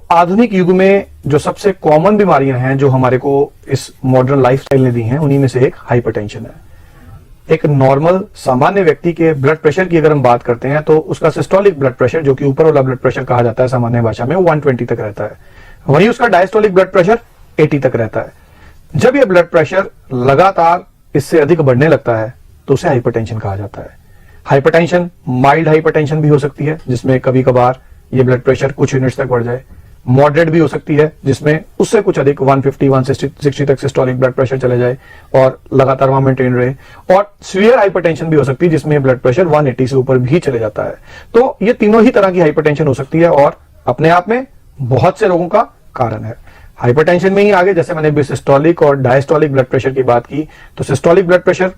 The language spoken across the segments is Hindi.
आधुनिक युग में जो सबसे कॉमन बीमारियां हैं जो हमारे को इस मॉडर्न लाइफस्टाइल ने दी हैं, उन्हीं में से एक हाइपरटेंशन है। एक नॉर्मल सामान्य व्यक्ति के ब्लड प्रेशर की अगर हम बात करते हैं तो उसका सिस्टोलिक ब्लड प्रेशर, जो कि ऊपर वाला ब्लड प्रेशर कहा जाता है सामान्य भाषा में, वो 120 तक रहता है। वहीं उसका डायस्टोलिक ब्लड प्रेशर 80 तक रहता है। जब ये ब्लड प्रेशर लगातार इससे अधिक बढ़ने लगता है तो उसे हाइपरटेंशन कहा जाता है। हाइपरटेंशन माइल्ड हाइपरटेंशन भी हो सकती है, जिसमें कभी कभार ये ब्लड प्रेशर कुछ यूनिट्स तक बढ़ जाए। मॉडरेट भी हो सकती है, जिसमें उससे कुछ अधिक 150 160 तक सिस्टोलिक ब्लड प्रेशर चले जाए और लगातार वहां मेंटेन रहे। और सीवियर हाइपरटेंशन भी हो सकती है, जिसमें ब्लड प्रेशर 180 से ऊपर भी चले जाता है। तो ये तीनों ही तरह की हाइपरटेंशन हो सकती है और अपने आप में बहुत से रोगों का कारण है। हाइपरटेंशन में ही आगे, जैसे मैंने सिस्टोलिक और डायस्टोलिक ब्लड प्रेशर की बात की, तो सिस्टोलिक ब्लड प्रेशर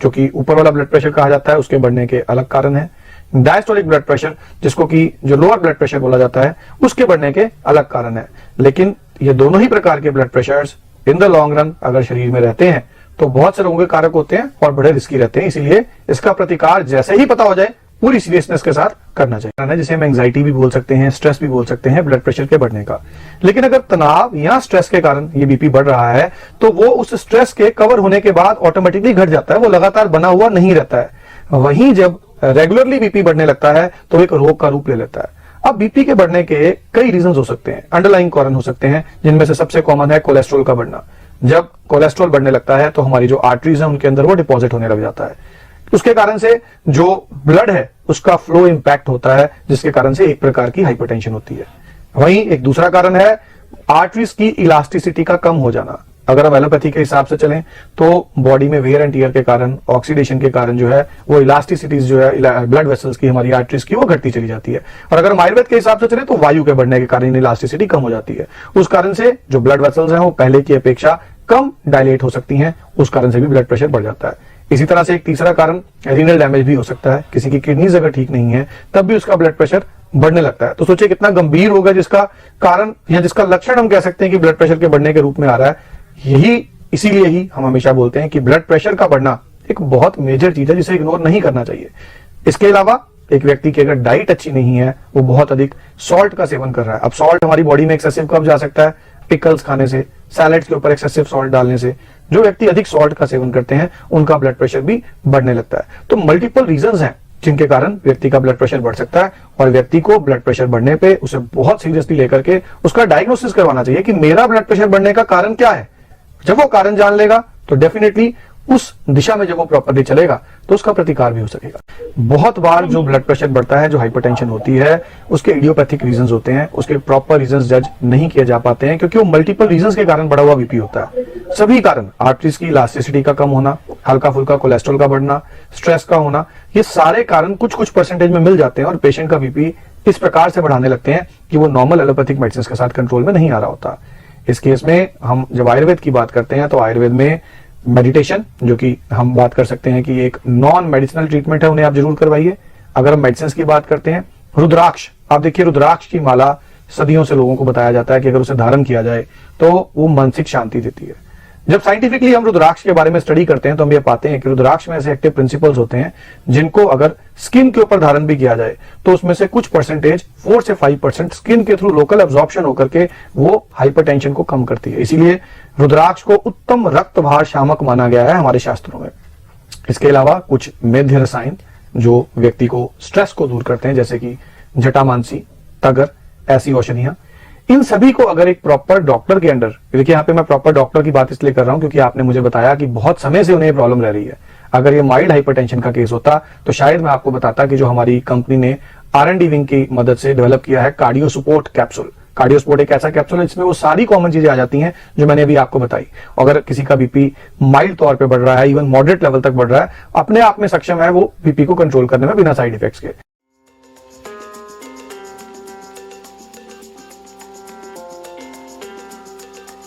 जो कि ऊपर वाला ब्लड प्रेशर कहा जाता है, उसके बढ़ने के अलग कारण है। डायस्टोलिक ब्लड प्रेशर, जिसको कि जो लोअर ब्लड प्रेशर बोला जाता है, उसके बढ़ने के अलग कारण है। लेकिन ये दोनों ही प्रकार के blood pressures in the long run अगर शरीर में रहते हैं तो बहुत से रोगों के कारक होते हैं और बड़े रिस्की रहते हैं। इसीलिए इसका प्रतिकार जैसे ही पता हो जाए पूरी सीरियसनेस के साथ करना चाहिए, जिसे हम एंग्जाइटी भी बोल सकते हैं, स्ट्रेस भी बोल सकते हैं ब्लड प्रेशर के बढ़ने का। लेकिन अगर तनाव या स्ट्रेस के कारण ये बीपी बढ़ रहा है तो वो उस स्ट्रेस के कवर होने के बाद ऑटोमेटिकली घट जाता है, वो लगातार बना हुआ नहीं रहता है। वहीं जब रेगुलरली बीपी बढ़ने लगता है तो एक रोग का रूप ले लेता है। अब बीपी के बढ़ने के कई रीजंस हो सकते हैं, अंडरलाइंग कारण हो सकते हैं, जिनमें से सबसे कॉमन है कोलेस्ट्रॉल का बढ़ना। जब कोलेस्ट्रॉल बढ़ने लगता है तो हमारी जो आर्टरीज है उनके अंदर वो डिपॉजिट होने लग जाता है। उसके कारण से जो ब्लड है उसका फ्लो इंपैक्ट होता है, जिसके कारण से एक प्रकार की हाइपरटेंशन होती है। वहीं एक दूसरा कारण है आर्टरीज की इलास्टिसिटी का कम हो जाना। अगर हम एलोपैथी के हिसाब से चलें तो बॉडी में वेयर एंड टियर के कारण, ऑक्सीडेशन के कारण जो है वो इलास्टिसिटीज जो है ब्लड वेसल्स की, हमारी आर्टरीज की, वो घटती चली जाती है। और अगर हम आयुर्वेद के हिसाब से चलें तो वायु के बढ़ने के कारण इलास्टिसिटी कम हो जाती है। उस कारण से जो ब्लड वेसल्स हैं वो पहले की अपेक्षा कम डायलेट हो सकती हैं, उस कारण से भी ब्लड प्रेशर बढ़ जाता है। इसी तरह से एक तीसरा कारण रीनल डैमेज भी हो सकता है। किसी की किडनीज अगर ठीक नहीं है तब भी उसका ब्लड प्रेशर बढ़ने लगता है। तो सोचिए कितना गंभीर होगा जिसका कारण या जिसका लक्षण हम कह सकते हैं कि ब्लड प्रेशर के बढ़ने के रूप में आ रहा है। इसीलिए ही हम हमेशा बोलते हैं कि ब्लड प्रेशर का बढ़ना एक बहुत मेजर चीज है जिसे इग्नोर नहीं करना चाहिए। इसके अलावा एक व्यक्ति की अगर डाइट अच्छी नहीं है, वो बहुत अधिक सॉल्ट का सेवन कर रहा है। अब सॉल्ट हमारी बॉडी में एक्सेसिव कब जा सकता है? पिकल्स खाने से, सैलेड्स के ऊपर एक्सेसिव सॉल्ट डालने से। जो व्यक्ति अधिक सॉल्ट का सेवन करते हैं उनका ब्लड प्रेशर भी बढ़ने लगता है। तो मल्टीपल रीजंस हैं जिनके कारण व्यक्ति का ब्लड प्रेशर बढ़ सकता है और व्यक्ति को ब्लड प्रेशर बढ़ने पे उसे बहुत सीरियसली लेकर के उसका डायग्नोसिस करवाना चाहिए कि मेरा ब्लड प्रेशर बढ़ने का कारण क्या है। जब वो कारण जान लेगा तो डेफिनेटली उस दिशा में जब वो प्रॉपर्ली चलेगा तो उसका प्रतिकार भी हो सकेगा। बहुत बार जो ब्लड प्रेशर बढ़ता है, जो हाइपरटेंशन होती है, उसके इडियोपैथिक रीजंस होते हैं, उसके प्रॉपर रीजंस जज नहीं किए जा पाते हैं क्योंकि वो मल्टीपल रीजंस के कारण बढ़ा हुआ बीपी होता है। सभी कारण, आर्टरीज की इलास्टिसिटी का कम होना, हल्का फुल्का कोलेस्ट्रॉल का बढ़ना, स्ट्रेस का होना, ये सारे कारण कुछ कुछ परसेंटेज में मिल जाते हैं और पेशेंट का बीपी इस प्रकार से बढ़ाने लगते हैं कि वो नॉर्मल एलोपैथिक मेडिसिन के साथ कंट्रोल में नहीं आ रहा होता। इस केस में हम जब आयुर्वेद की बात करते हैं तो आयुर्वेद में मेडिटेशन, जो कि हम बात कर सकते हैं कि एक नॉन मेडिसिनल ट्रीटमेंट है, उन्हें आप जरूर करवाइए। अगर हम मेडिसिन की बात करते हैं, रुद्राक्ष, आप देखिए रुद्राक्ष की माला सदियों से लोगों को बताया जाता है कि अगर उसे धारण किया जाए तो वो मानसिक शांति देती है। जब साइंटिफिकली हम रुद्राक्ष के बारे में स्टडी करते हैं तो हम ये पाते हैं कि रुद्राक्ष में ऐसे एक्टिव प्रिंसिपल्स होते हैं जिनको अगर स्किन के ऊपर धारण भी किया जाए तो उसमें से कुछ परसेंटेज 4 से 5% स्किन के थ्रू लोकल एब्जॉर्प्शन होकर के वो हाइपरटेंशन को कम करती है। इसीलिए रुद्राक्ष को उत्तम रक्त भार शामक माना गया है हमारे शास्त्रों में। इसके अलावा कुछ मेध्य रसायन जो व्यक्ति को स्ट्रेस को दूर करते हैं, जैसे कि जटामांसी, तगर, ऐसी औषधियां, इन सभी को अगर एक प्रॉपर डॉक्टर के अंडर, देखिए यहाँ पे मैं प्रॉपर डॉक्टर की बात इसलिए कर रहा हूं क्योंकि आपने मुझे बताया कि बहुत समय से उन्हें प्रॉब्लम रह रही है। अगर ये माइल्ड हाइपरटेंशन का केस होता तो शायद मैं आपको बताता कि जो हमारी कंपनी ने R&D विंग की मदद से डेवलप किया है cardio support capsule. Cardio support एक ऐसा कैप्सूल है जिसमें वो सारी कॉमन चीजें आ जाती हैं जो मैंने अभी आपको बताई। अगर किसी का बीपी माइल्ड तौर पे बढ़ रहा है, इवन मॉडरेट लेवल तक बढ़ रहा है, अपने आप में सक्षम है वो बीपी को कंट्रोल करने में बिना साइड इफेक्ट्स के।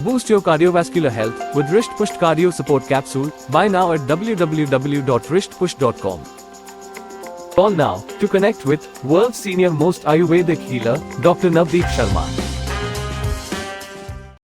Boost your cardiovascular health with Wrist Push Cardio Support Capsule. Buy now at www.wristpush.com. Call now to connect with world's senior most Ayurvedic healer, Dr. Navdeep Sharma.